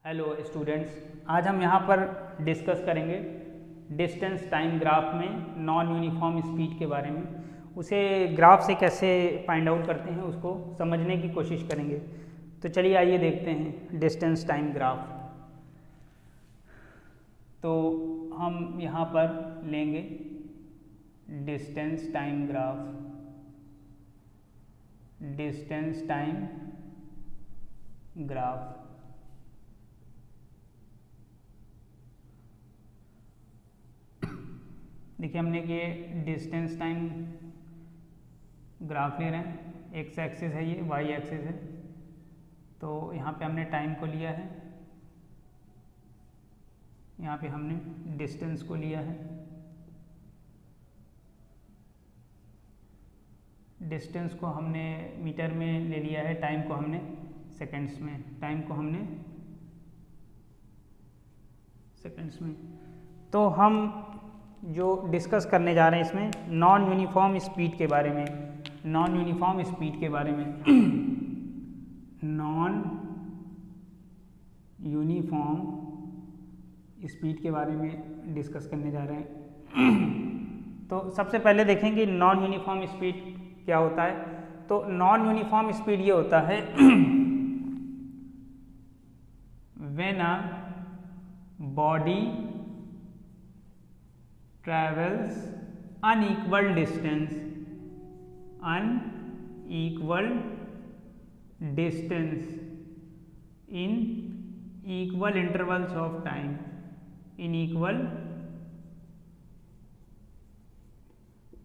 Hello students, आज हम यहाँ पर डिस्कस करेंगे डिस्टेंस टाइम ग्राफ में नॉन यूनिफॉर्म स्पीड के बारे में। उसे ग्राफ से कैसे फाइंड आउट करते हैं उसको समझने की कोशिश करेंगे। तो चलिए आइए देखते हैं डिस्टेंस टाइम ग्राफ। तो हम यहाँ पर लेंगे distance time graph, distance time graph. देखिए हमने ये डिस्टेंस टाइम ग्राफ ले रहे हैं, एक्स एक्सिस है ये, वाई एक्सिस है। तो यहाँ पे हमने टाइम को लिया है, यहाँ पे हमने डिस्टेंस को लिया है। डिस्टेंस को हमने मीटर में ले लिया है, टाइम को हमने सेकंड्स में, टाइम को हमने सेकंड्स में। तो हम जो डिस्कस करने जा रहे हैं इसमें नॉन यूनिफॉर्म स्पीड के बारे में, नॉन यूनिफॉर्म स्पीड के बारे में नॉन यूनिफॉर्म स्पीड के बारे में डिस्कस करने जा रहे हैं। तो सबसे पहले देखेंगे नॉन यूनिफॉर्म स्पीड क्या होता है। तो नॉन यूनिफॉर्म स्पीड ये होता है when a body travels unequal distance in equal intervals of time, in equal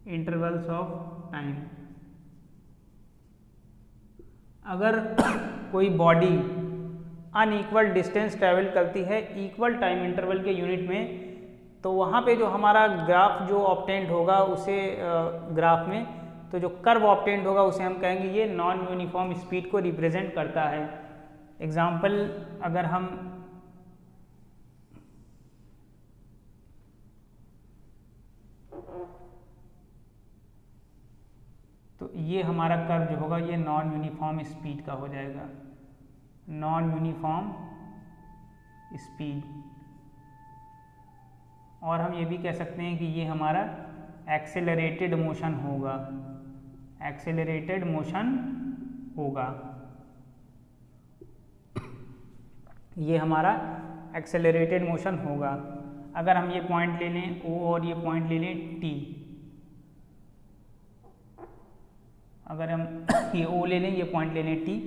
intervals of time। अगर कोई बॉडी अनइक्वल डिस्टेंस ट्रैवल करती है इक्वल टाइम इंटरवल के यूनिट में, तो वहाँ पे जो हमारा ग्राफ जो ऑब्टेंड होगा उसे ग्राफ में तो जो कर्व ऑब्टेंड होगा उसे हम कहेंगे ये नॉन यूनिफॉर्म स्पीड को रिप्रेजेंट करता है। एग्जाम्पल अगर हम तो ये हमारा कर्व जो होगा ये नॉन यूनिफॉर्म स्पीड का हो जाएगा, नॉन यूनिफॉर्म स्पीड। और हम ये भी कह सकते हैं कि ये हमारा एक्सेलरेटेड मोशन होगा, एक्सेलरेटेड मोशन होगा, ये हमारा एक्सेलरेटेड मोशन होगा। अगर हम ये पॉइंट ले लें O और ये पॉइंट ले लें T, अगर हम ये O ले लें, ये पॉइंट ले लें T,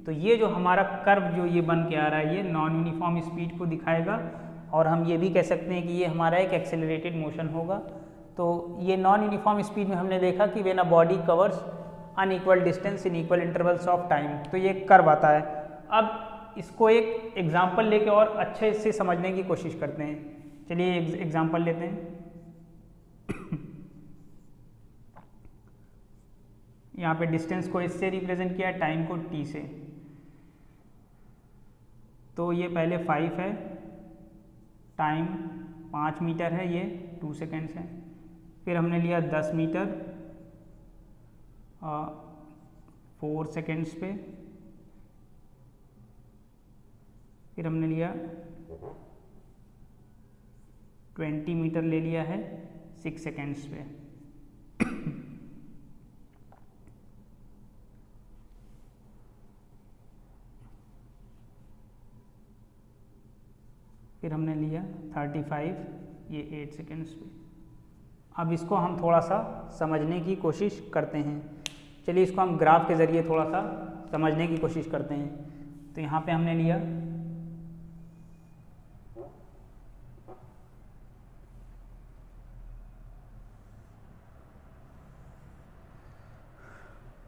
तो ये जो हमारा कर्व जो ये बन के आ रहा है ये नॉन यूनिफॉर्म स्पीड को दिखाएगा। और हम ये भी कह सकते हैं कि ये हमारा एक एक्सेलरेटेड मोशन होगा। तो ये नॉन यूनिफॉर्म स्पीड में हमने देखा कि when a body covers unequal distance in equal intervals of time, तो ये कर्व आता है। अब इसको एक एग्जांपल लेके और अच्छे से समझने की कोशिश करते हैं। चलिए एग्जांपल लेते हैं। यहाँ पे डिस्टेंस को इससे रिप्रेजेंट किया, टाइम को t से। तो ये पहले 5 है, टाइम 5 मीटर है, ये 2 सेकेंड्स है। फिर हमने लिया 10 मीटर 4 सेकेंड्स पे। फिर हमने लिया 20 मीटर ले लिया है 6 सेकेंड्स पे। फिर हमने लिया 35, ये 8 सेकेंड्स पे। अब इसको हम थोड़ा सा समझने की कोशिश करते हैं। चलिए इसको हम ग्राफ के ज़रिए थोड़ा सा समझने की कोशिश करते हैं। तो यहाँ पे हमने लिया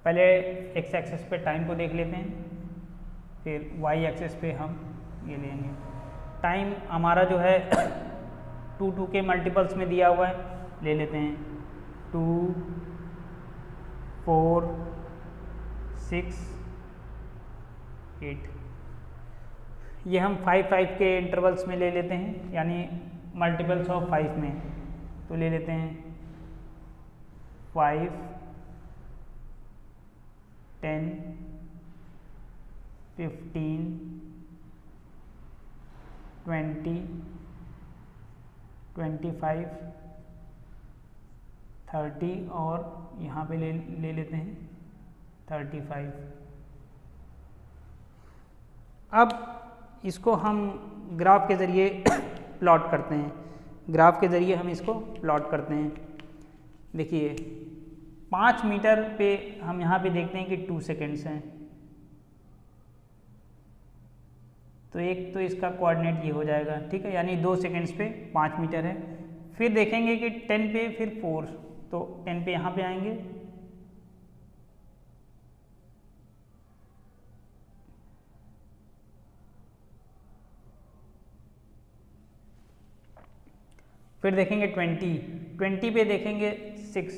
पहले एक्स एक्सिस पे टाइम को देख लेते हैं, फिर वाई एक्सिस पे हम ये लेंगे। टाइम हमारा जो है 2 के मल्टीपल्स में दिया हुआ है, ले लेते हैं 2, 4, 6, 8। ये हम 5 के इंटरवल्स में ले लेते हैं, यानी मल्टीपल्स ऑफ 5 में। तो ले लेते हैं 5, 10, 15, 20, 25, 30 और यहाँ पे ले लेते हैं 35। अब इसको हम ग्राफ के ज़रिए प्लॉट करते हैं, ग्राफ के ज़रिए हम इसको प्लॉट करते हैं। देखिए 5 मीटर पे हम यहाँ पे देखते हैं कि 2 सेकेंड्स हैं, तो एक तो इसका कोऑर्डिनेट ये हो जाएगा, ठीक है, यानी 2 सेकेंड्स पे 5 मीटर है। फिर देखेंगे कि 10 पे फिर 4, तो 10 पे यहाँ पे आएंगे, फिर देखेंगे 20 पे देखेंगे 6,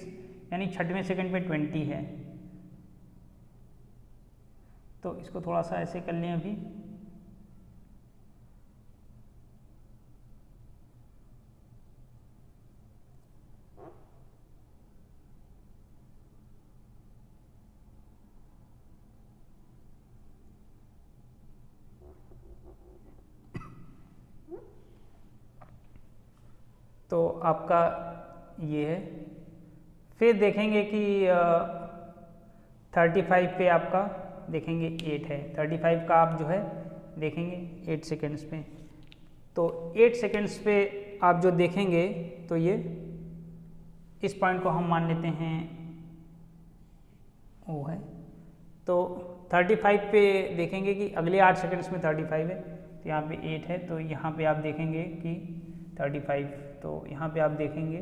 यानी 6वें सेकंड पे 20 है। तो इसको थोड़ा सा ऐसे कर लें अभी, तो आपका ये है। फिर देखेंगे कि 35 पे आपका देखेंगे 8 है, 35 का आप जो है देखेंगे 8 सेकेंड्स पे, तो 8 सेकेंड्स पे आप जो देखेंगे तो ये इस पॉइंट को हम मान लेते हैं वो है। तो 35 पे देखेंगे कि अगले 8 सेकेंड्स में 35 है, तो यहाँ पे 8 है, तो यहाँ पे आप देखेंगे कि 35, तो यहाँ पे आप देखेंगे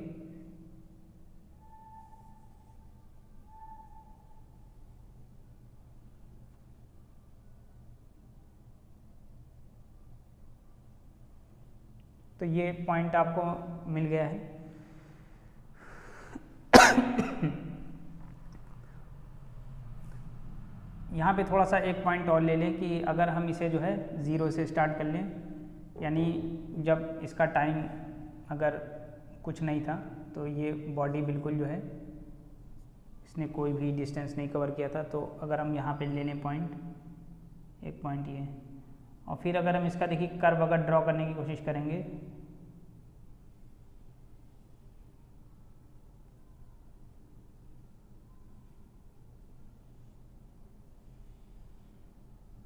तो ये पॉइंट आपको मिल गया है। यहाँ पे थोड़ा सा एक पॉइंट और ले लें कि अगर हम इसे जो है 0 से स्टार्ट कर लें, यानी जब इसका टाइम अगर कुछ नहीं था तो ये बॉडी बिल्कुल जो है इसने कोई भी डिस्टेंस नहीं कवर किया था, तो अगर हम यहाँ पे ले लें पॉइंट, एक पॉइंट ये है, और फिर अगर हम इसका देखिए कर्व अगर ड्रॉ करने की कोशिश करेंगे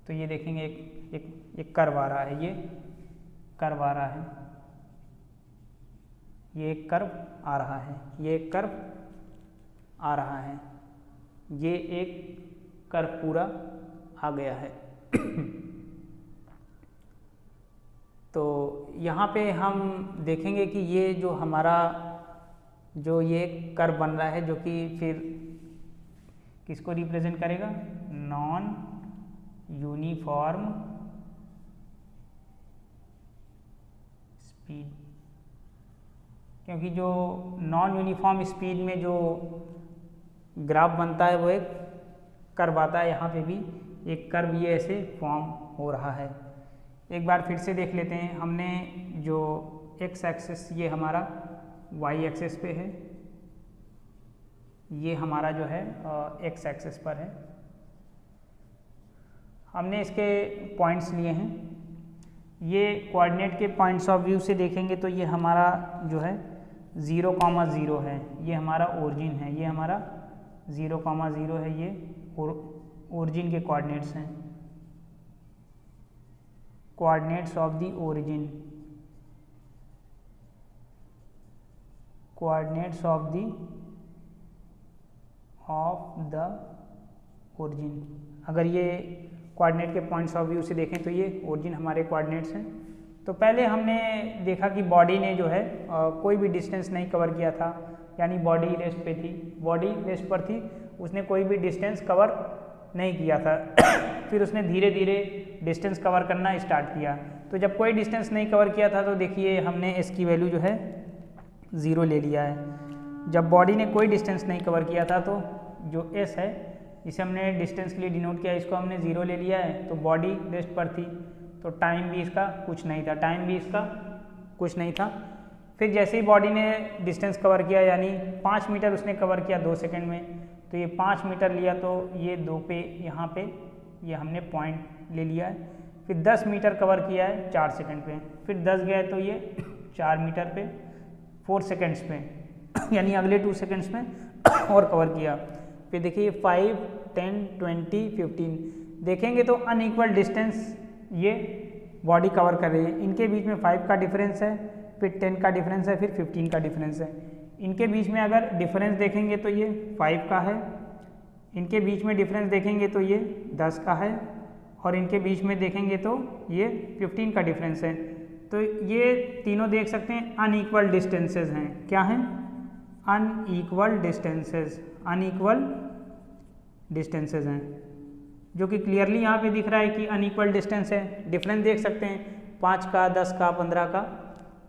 तो ये देखेंगे एक कर्व आ रहा है, ये कर्व आ रहा है, ये एक कर्व आ रहा है, ये एक कर्व आ रहा है, ये एक कर्व पूरा आ गया है। तो यहाँ पे हम देखेंगे कि ये जो हमारा जो ये कर्व बन रहा है, जो कि फिर किसको रिप्रेजेंट करेगा, नॉन यूनिफॉर्म स्पीड, क्योंकि जो नॉन यूनिफॉर्म स्पीड में जो ग्राफ बनता है वो एक कर्व आता है, यहाँ पे भी एक कर्व ये ऐसे फॉर्म हो रहा है। एक बार फिर से देख लेते हैं, हमने जो एक्स एक्सिस ये हमारा वाई एक्सिस पे है, ये हमारा जो है एक्स एक्सिस पर है, हमने इसके पॉइंट्स लिए हैं। ये कोऑर्डिनेट के पॉइंट्स ऑफ व्यू से देखेंगे तो ये हमारा जो है 0,0 है, ये हमारा ओरिजिन है, ये हमारा 0,0 है, ये ओरिजिन के कोऑर्डिनेट्स हैं, coordinates of the origin, coordinates of the origin. अगर ये कोऑर्डिनेट के पॉइंट्स ऑफ व्यू से देखें तो ये ओरिजिन हमारे कोऑर्डिनेट्स हैं। तो पहले हमने देखा कि बॉडी ने जो है कोई भी डिस्टेंस नहीं कवर किया था, यानी बॉडी रेस्ट पे थी, बॉडी रेस्ट पर थी, उसने कोई भी डिस्टेंस कवर नहीं किया था। फिर उसने धीरे धीरे डिस्टेंस कवर करना स्टार्ट किया, तो जब कोई डिस्टेंस नहीं कवर किया था तो देखिए हमने इसकी वैल्यू जो है 0 ले लिया है। जब बॉडी ने कोई डिस्टेंस नहीं कवर किया था तो जो एस है जिसे हमने डिस्टेंस के लिए डिनोट किया, इसको हमने 0 ले लिया है, तो बॉडी रेस्ट पर थी, तो टाइम भी इसका कुछ नहीं था, टाइम भी इसका कुछ नहीं था। फिर जैसे ही बॉडी ने डिस्टेंस कवर किया, यानी 5 मीटर उसने कवर किया 2 सेकंड में, तो ये 5 मीटर लिया, तो ये 2 पे यहाँ पे ये हमने पॉइंट ले लिया है। फिर 10 मीटर कवर किया है 4 सेकंड पे, फिर 10 गया तो ये 4 मीटर पे 4 सेकंड्स पे यानी अगले 2 सेकंड्स में और कवर किया। फिर देखिए 5, 10, 20, 15 देखेंगे तो अनइक्वल डिस्टेंस ये बॉडी कवर कर रही है। इनके बीच में 5 का डिफरेंस है, फिर 10 का डिफरेंस है, फिर 15 का डिफरेंस है। इनके बीच में अगर डिफरेंस देखेंगे तो ये 5 का है, इनके बीच में डिफरेंस देखेंगे तो ये 10 का है, और इनके बीच में देखेंगे तो ये 15 का डिफरेंस है। तो ये तीनों देख सकते हैं अनइक्वल डिस्टेंसेस हैं। क्या हैं? अनइक्वल डिस्टेंसेस, अनइक्वल डिस्टेंसेस हैं, जो कि क्लियरली यहाँ पे दिख रहा है कि अनइक्वल डिस्टेंस है। डिफरेंस देख सकते हैं 5 का, 10 का, 15 का,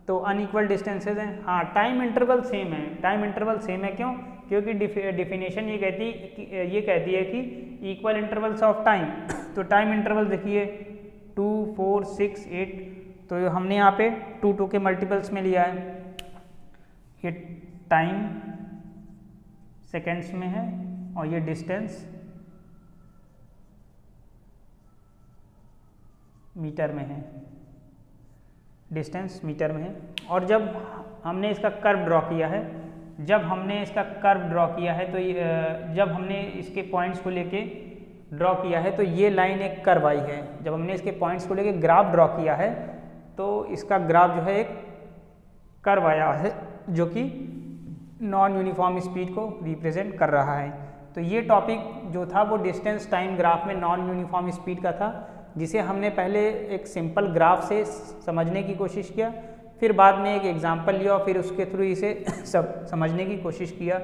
तो अनइक्वल डिस्टेंसेज हैं। हाँ, टाइम इंटरवल सेम है, टाइम इंटरवल सेम है। क्यों? क्योंकि डिफिनेशन ये कहती है कि इक्वल इंटरवल्स ऑफ टाइम। तो टाइम इंटरवल देखिए 2, 4, 6, 8, तो हमने यहाँ पे 2, 2 के मल्टीपल्स में लिया है। ये टाइम सेकेंड्स में है और ये डिस्टेंस मीटर में है, डिस्टेंस मीटर में है। और जब हमने इसका कर्व ड्रॉ किया है, जब हमने इसका कर्व ड्रॉ किया है तो जब हमने इसके पॉइंट्स को लेके ड्रॉ किया है तो ये लाइन एक कर्व आई है। जब हमने इसके पॉइंट्स को लेके ग्राफ ड्रॉ किया है तो इसका ग्राफ जो है एक कर्व आया है, जो कि नॉन यूनिफॉर्म स्पीड को रिप्रेजेंट कर रहा है। तो ये टॉपिक जो था वो डिस्टेंस टाइम ग्राफ में नॉन यूनिफॉर्म स्पीड का था, जिसे हमने पहले एक सिंपल ग्राफ से समझने की कोशिश किया, फिर बाद में एक एग्जांपल लिया और फिर उसके थ्रू इसे समझने की कोशिश किया।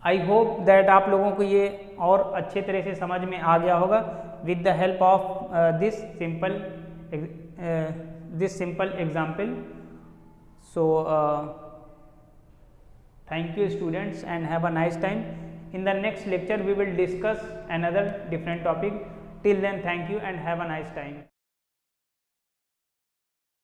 आई होप दैट आप लोगों को ये और अच्छे तरह से समझ में आ गया होगा with the help of this simple example. So thank you students and have a nice time. In the next lecture we will discuss another different topic. Till then, thank you and have a nice time.